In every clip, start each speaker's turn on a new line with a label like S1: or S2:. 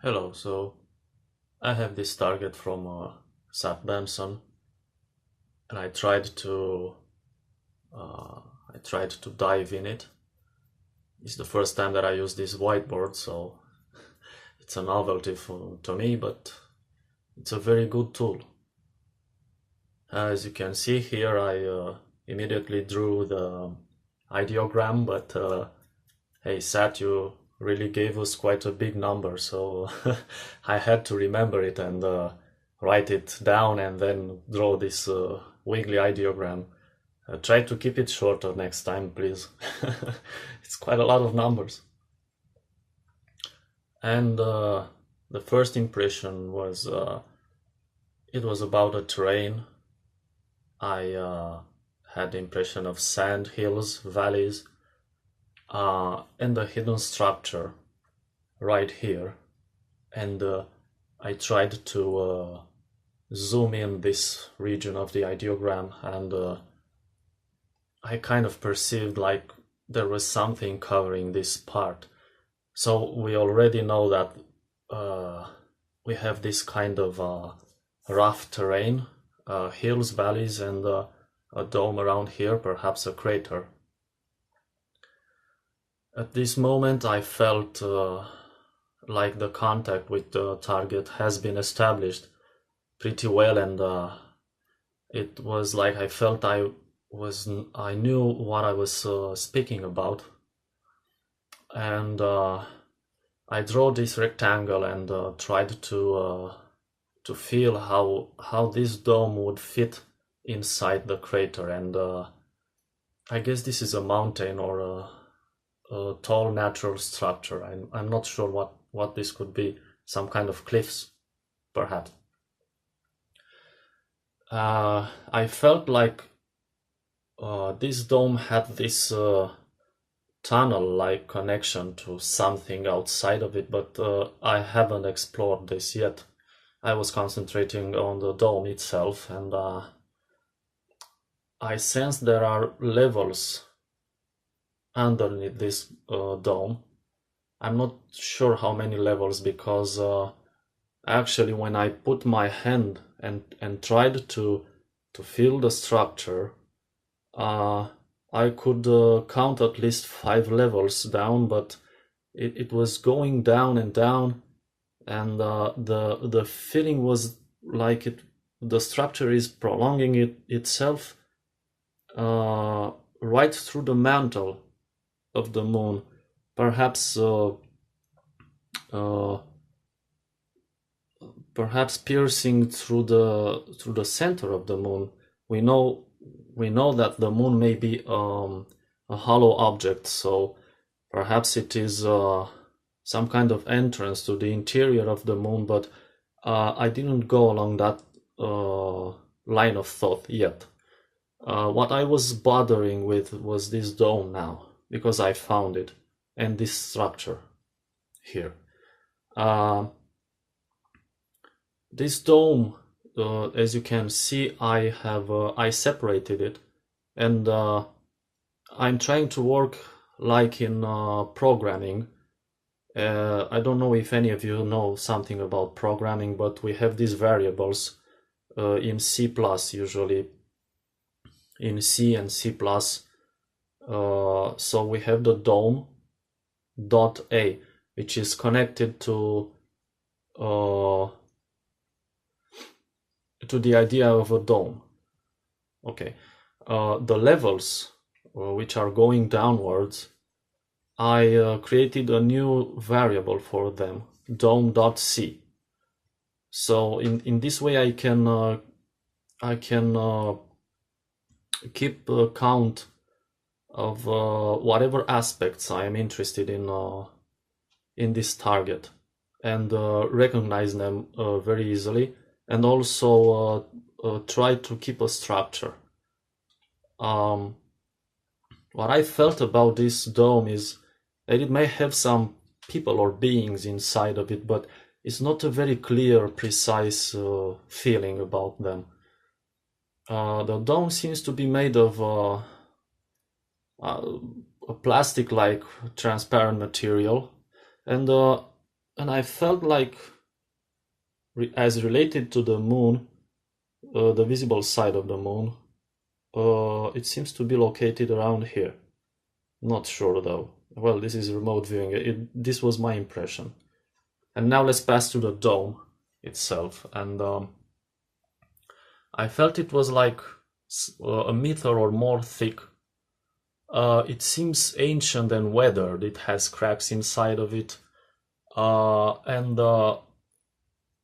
S1: Hello, so I have this target from Sat Benson, and uh, I tried to dive in it. It's the first time that I use this whiteboard, so it's a novelty to me, but it's a very good tool. As you can see here, I immediately drew the ideogram, but hey, Sat, you really gave us quite a big number, so I had to remember it and write it down and then draw this wiggly ideogram. Try to keep it shorter next time, please. It's quite a lot of numbers. And the first impression was it was about a terrain. I had the impression of sand, hills, valleys, and a hidden structure right here. And I tried to zoom in this region of the ideogram, and I kind of perceived like there was something covering this part. So we already know that we have this kind of rough terrain, hills, valleys, and a dome around here, perhaps a crater. At this moment, I felt like the contact with the target has been established pretty well, and it was like I felt I knew what I was speaking about, and I drew this rectangle and tried to feel how this dome would fit inside the crater, and I guess this is a mountain or a tall natural structure. I'm not sure what this could be. Some kind of cliffs, perhaps. I felt like this dome had this tunnel-like connection to something outside of it, but I haven't explored this yet. I was concentrating on the dome itself, and I sense there are levels underneath this dome. I'm not sure how many levels, because actually when I put my hand and tried to feel the structure, I could count at least 5 levels down, but it was going down and down, and the feeling was like the structure is prolonging itself right through the mantle of the moon, perhaps uh, perhaps piercing through the center of the moon. We know that the moon may be a hollow object, so perhaps it is some kind of entrance to the interior of the moon, but I didn't go along that line of thought yet. What I was bothering with was this dome now, because I found it, and this structure here. This dome, as you can see, I separated it, and I'm trying to work like in programming. I don't know if any of you know something about programming, but we have these variables in C++, usually in C and C++. So we have the dome dot A, which is connected to the idea of a dome. Okay, the levels which are going downwards, I created a new variable for them, dome.c. So in this way I can keep count of whatever aspects I am interested in this target, and recognize them very easily, and also try to keep a structure. What I felt about this dome is that it may have some people or beings inside of it, but it's not a very clear, precise feeling about them. The dome seems to be made of a plastic-like transparent material, and and I felt like, as related to the moon, the visible side of the moon, it seems to be located around here. Not sure though. Well, this is remote viewing. This was my impression. And now let's pass to the dome itself. And I felt it was like a meter or more thick. It seems ancient and weathered. It has cracks inside of it. And a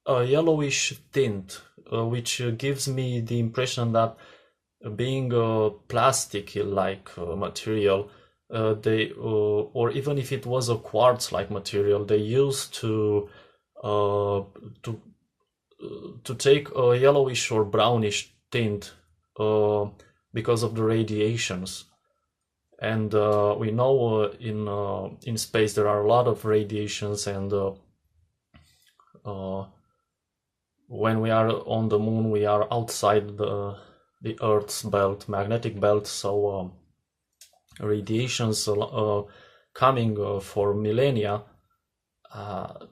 S1: yellowish tint, which gives me the impression that being a plastic-like material, or even if it was a quartz-like material, they used to take a yellowish or brownish tint because of the radiations. And we know in space there are a lot of radiations, and when we are on the moon, we are outside the Earth's magnetic belt, so radiations coming for millennia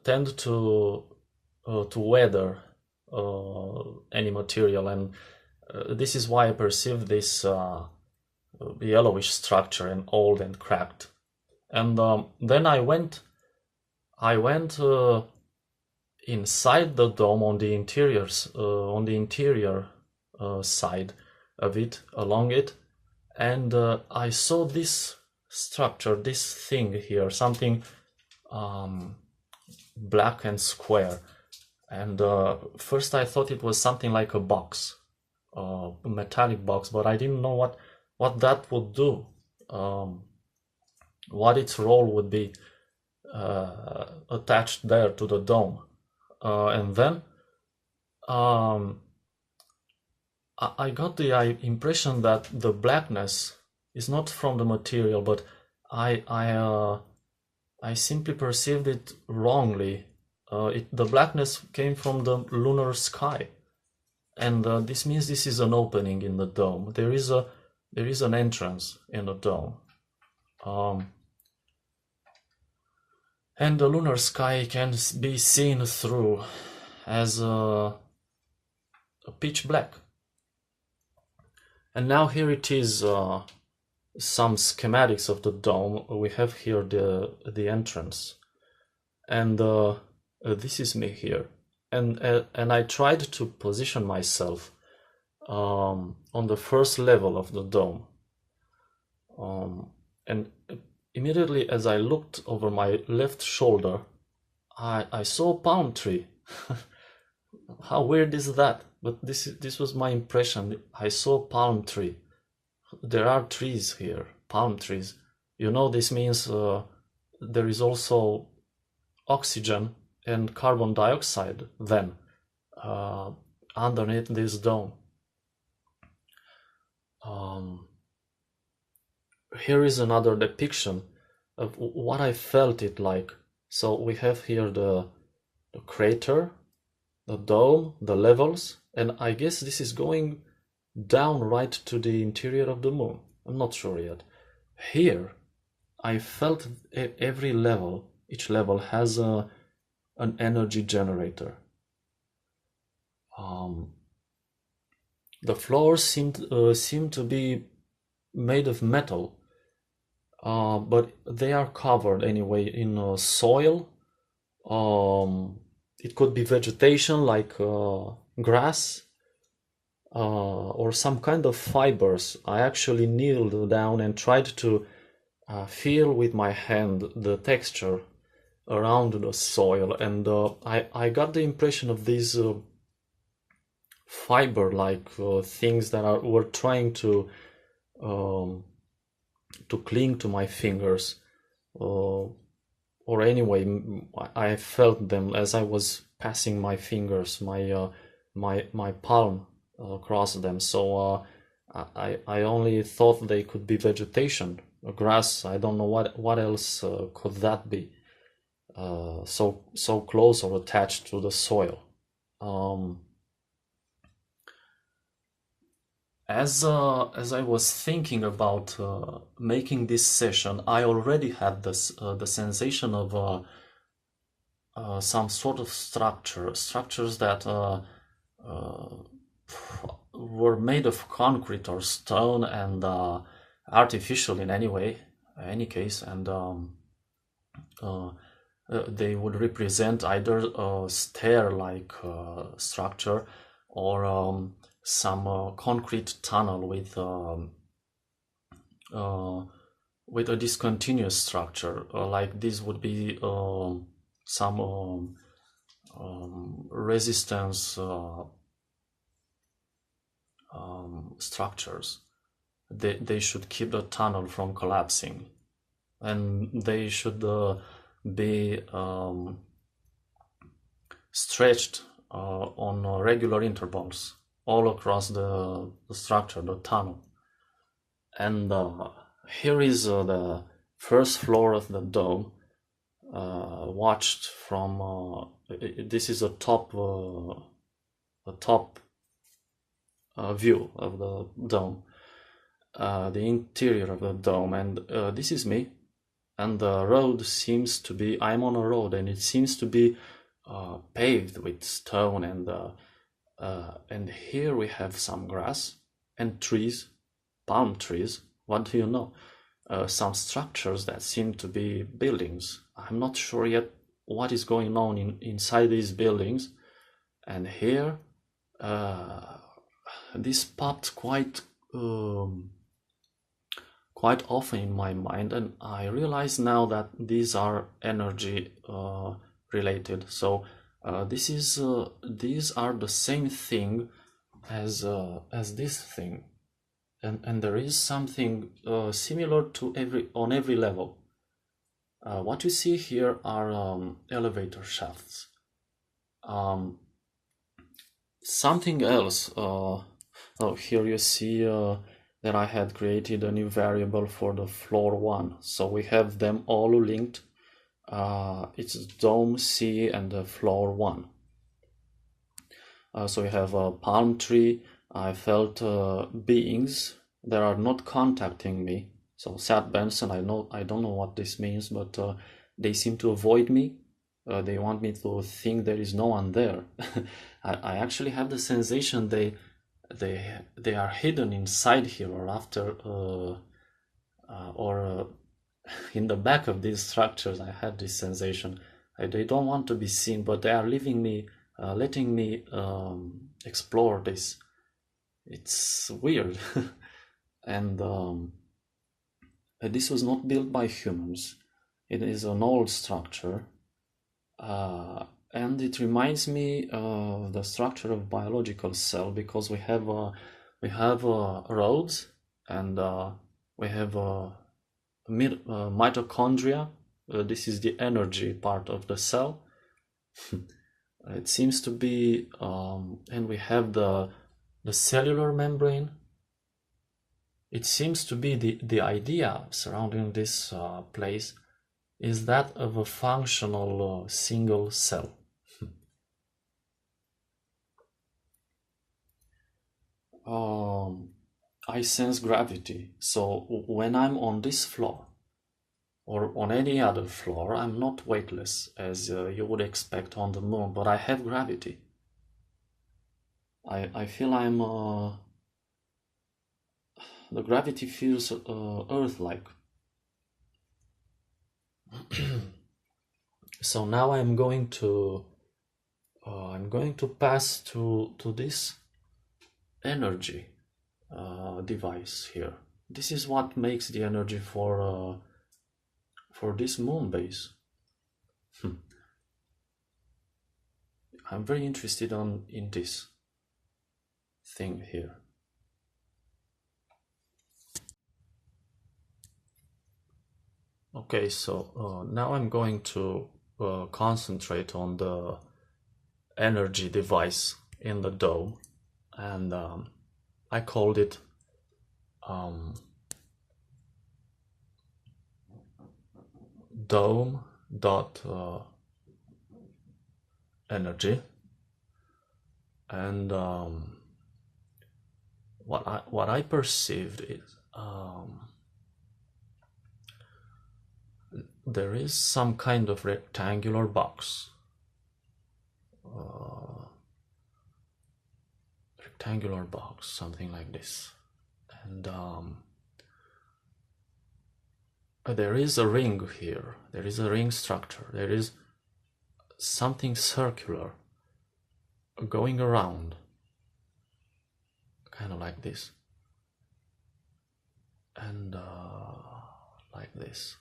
S1: tend to weather any material, and this is why I perceive this yellowish structure and old and cracked. And then I went inside the dome on the interior side of it, along it, and I saw this structure, this thing here, something black and square. And first I thought it was something like a box, a metallic box, but I didn't know what that would do, what its role would be attached there to the dome. And then I got the impression that the blackness is not from the material, but I simply perceived it wrongly. The blackness came from the lunar sky, and this means this is an opening in the dome. There is an entrance in the dome, and the lunar sky can be seen through as a pitch black. And now here it is, some schematics of the dome. We have here the entrance, and this is me here, and I tried to position myself on the first level of the dome, and immediately as I looked over my left shoulder, I saw a palm tree. How weird is that? But this was my impression. I saw a palm tree. There are trees here, palm trees. You know, this means there is also oxygen and carbon dioxide then underneath this dome. Here is another depiction of what I felt it like. So we have here the crater, the dome, the levels, and I guess this is going down right to the interior of the moon. I'm not sure yet. Here, I felt every level, each level has an energy generator. The floors seem to be made of metal, but they are covered anyway in soil. It could be vegetation like grass or some kind of fibers. I actually kneeled down and tried to feel with my hand the texture around the soil, and I got the impression of these fiber-like things that were trying to cling to my fingers, or anyway, I felt them as I was passing my fingers, my palm across them. So I only thought they could be vegetation, grass. I don't know what else could that be. So close or attached to the soil. As I was thinking about making this session, I already had the sensation of some sort of structures that were made of concrete or stone and artificial in any case, and they would represent either a stair-like structure or some concrete tunnel with a discontinuous structure. Like this would be some resistance structures. They should keep the tunnel from collapsing, and they should be stretched on regular intervals all across the structure, the tunnel. And here is the first floor of the dome, watched from this is a top view of the dome, the interior of the dome, and this is me. And the road seems to be, I'm on a road, and it seems to be paved with stone, and here we have some grass and trees, palm trees. What do you know? Some structures that seem to be buildings. I'm not sure yet what is going on inside these buildings. And here, this popped quite often in my mind, and I realize now that these are energy related. So these are the same thing as this thing, and there is something similar to on every level. What you see here are elevator shafts. Something else. Here you see that I had created a new variable for the floor 1. So we have them all linked. It's dome C and the floor 1. So we have a palm tree. I felt beings that are not contacting me. So Sad Benson, I don't know what this means, but they seem to avoid me. They want me to think there is no one there. I actually have the sensation they are hidden inside here, or after or in the back of these structures. I had this sensation. They don't want to be seen, but they are letting me explore this. It's weird. And this was not built by humans. It is an old structure, and it reminds me of the structure of biological cell, because we have roads, and we have mitochondria. This is the energy part of the cell. It seems to be, and we have the cellular membrane. It seems to be the idea surrounding this place is that of a functional single cell. I sense gravity. So when I'm on this floor or on any other floor, I'm not weightless as you would expect on the moon, but I have gravity. I feel I'm the gravity feels Earth-like. So now I'm going to pass to this energy device here. This is what makes the energy for this moon base. I'm very interested in this thing here. Okay, so now I'm going to concentrate on the energy device in the dome, and I called it dome dot energy, and what I perceived is there is some kind of rectangular box rectangular box, something like this. And there is a ring here. There is a ring structure. There is something circular going around, kind of like this. And like this.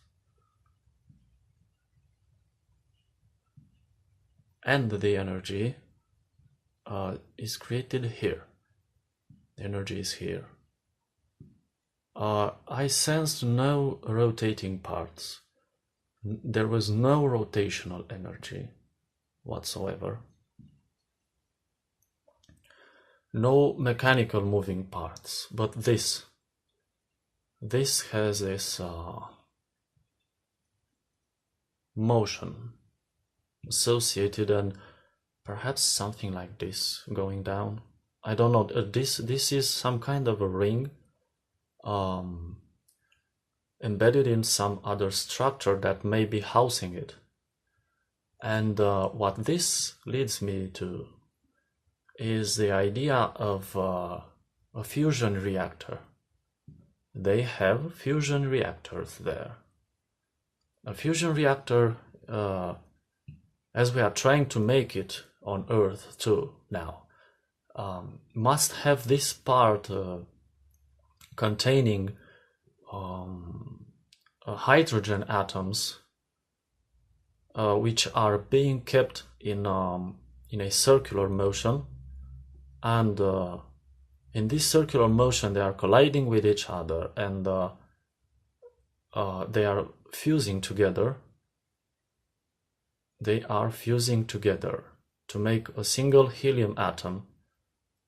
S1: And the energy is created here. The energy is here. I sensed no rotating parts. There was no rotational energy whatsoever. No mechanical moving parts, but this has this motion associated, and perhaps something like this going down. I don't know. This is some kind of a ring embedded in some other structure that may be housing it. And what this leads me to is the idea of a fusion reactor. They have fusion reactors there. A fusion reactor, as we are trying to make it on Earth too now, must have this part containing hydrogen atoms, which are being kept in a circular motion, and in this circular motion they are colliding with each other, and they are fusing together. They are fusing together to make a single helium atom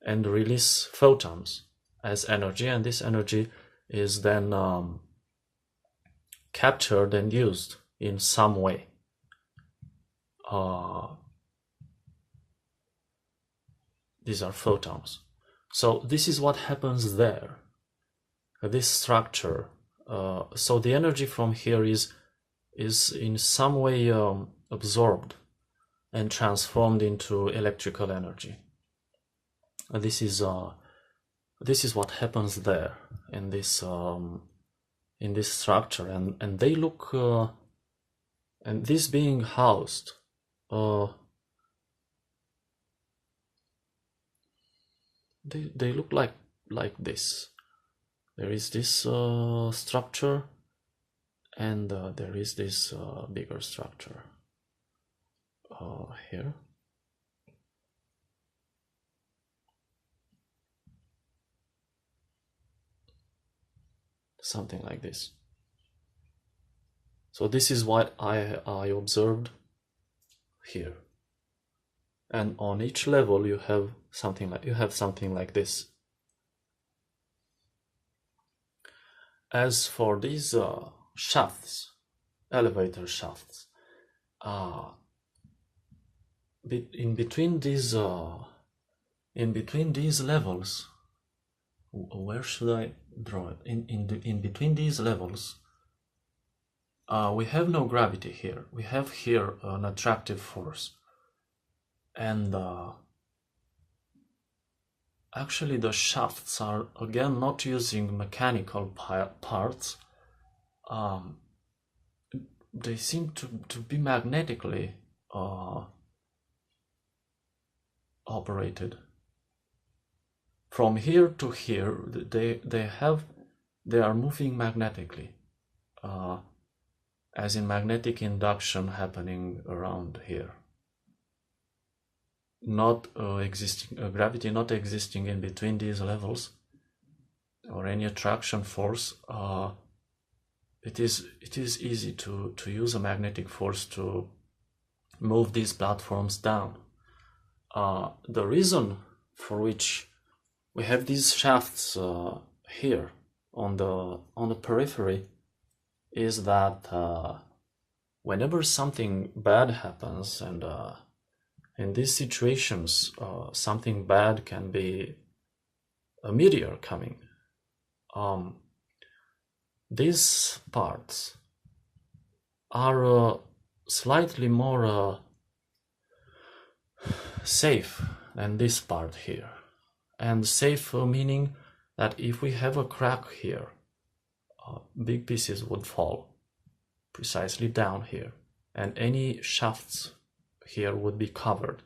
S1: and release photons as energy, and this energy is then captured and used in some way. These are photons. So this is what happens there, this structure. So the energy from here is in some way absorbed and transformed into electrical energy. This is what happens there in this structure, and they look and this being housed they look like this. There is this structure, and there is this bigger structure here. Something like this. So this is what I observed here. And on each level you have something like this. As for these shafts, elevator shafts, in between these levels, where should I draw it? In between these levels, we have no gravity here. We have here an attractive force, and actually the shafts are again not using mechanical parts. They seem to be magnetically operated. From here to here, they are moving magnetically, as in magnetic induction happening around here. Not existing gravity not existing in between these levels, or any attraction force. It is easy to use a magnetic force to move these platforms down. The reason for which we have these shafts here on the periphery is that whenever something bad happens, and in these situations something bad can be a meteor coming, these parts are slightly more safe than this part here. And safe meaning that if we have a crack here, big pieces would fall precisely down here, and any shafts here would be covered.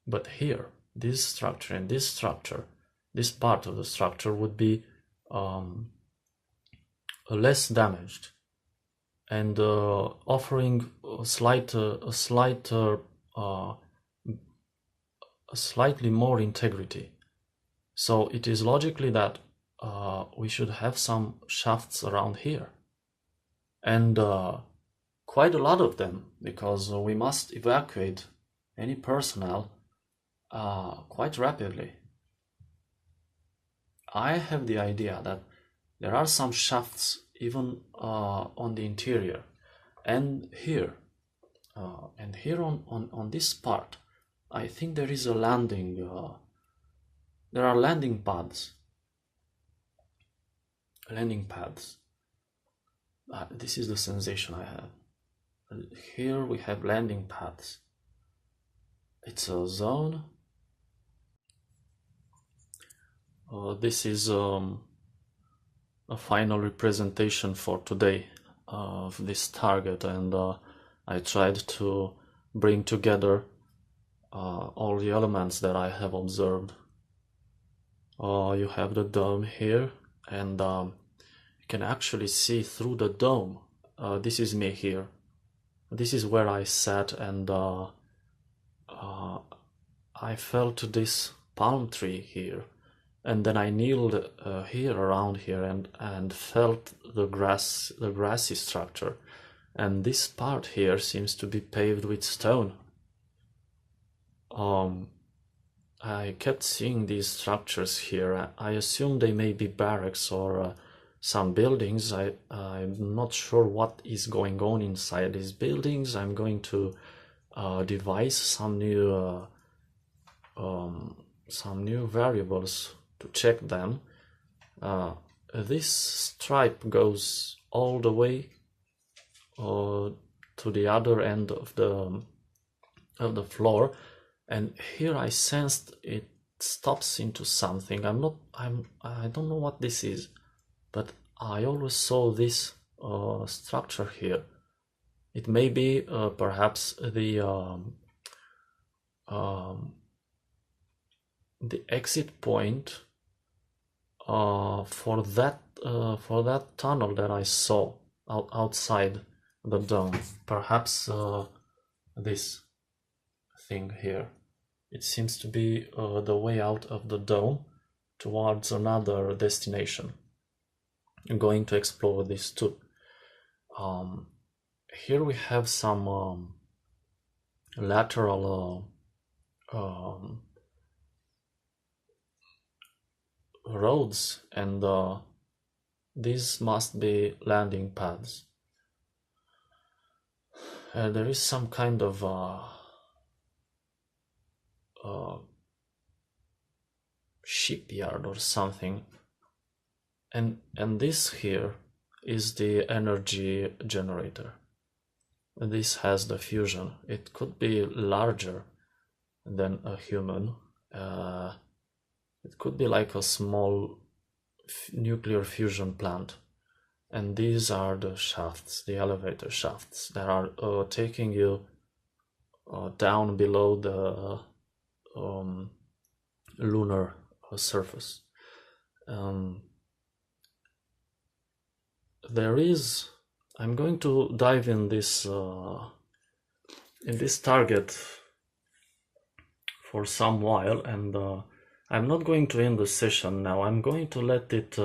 S1: But here, this structure and this structure, this part of the structure would be less damaged and offering a slightly more integrity. So it is logically that we should have some shafts around here, and quite a lot of them, because we must evacuate any personnel quite rapidly. I have the idea that there are some shafts even on the interior, and here on this part, I think there is a landing. There are landing pads. This is the sensation I have. Here we have landing pads. It's a zone. This is a final representation for today of this target, and I tried to bring together all the elements that I have observed. You have the dome here, and you can actually see through the dome. This is me here. This is where I sat, and I felt this palm tree here, and then I kneeled here around here and felt the grassy structure, and this part here seems to be paved with stone. I kept seeing these structures here. I assume they may be barracks or some buildings. I'm not sure what is going on inside these buildings. I'm going to devise some new variables to check them. This stripe goes all the way to the other end of the floor, and here I sensed it stops into something. I don't know what this is, but I always saw this structure here. It may be perhaps the exit point for that tunnel that I saw outside the dome. Perhaps this thing here. It seems to be the way out of the dome towards another destination. I'm going to explore this too. Here we have some lateral roads, and these must be landing pads. There is some kind of shipyard or something, and this here is the energy generator. This has the fusion. It could be larger than a human. It could be like a small nuclear fusion plant. And these are the shafts, the elevator shafts that are taking you down below the lunar surface. I'm going to dive in this target for some while, and I'm not going to end the session now. I'm going to let it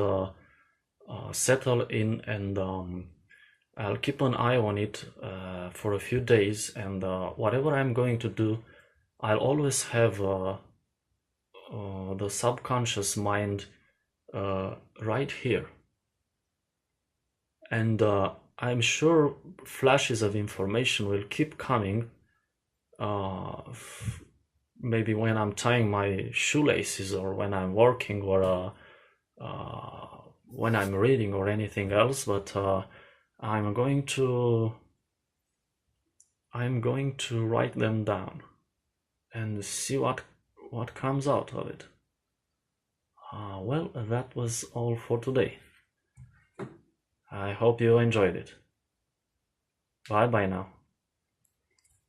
S1: settle in, and I'll keep an eye on it for a few days, and whatever I'm going to do, I'll always have the subconscious mind right here, and I'm sure flashes of information will keep coming, maybe when I'm tying my shoelaces, or when I'm working, or when I'm reading, or anything else, but I'm going to write them down, and see what comes out of it. Well, that was all for today. I hope you enjoyed it. Bye bye now.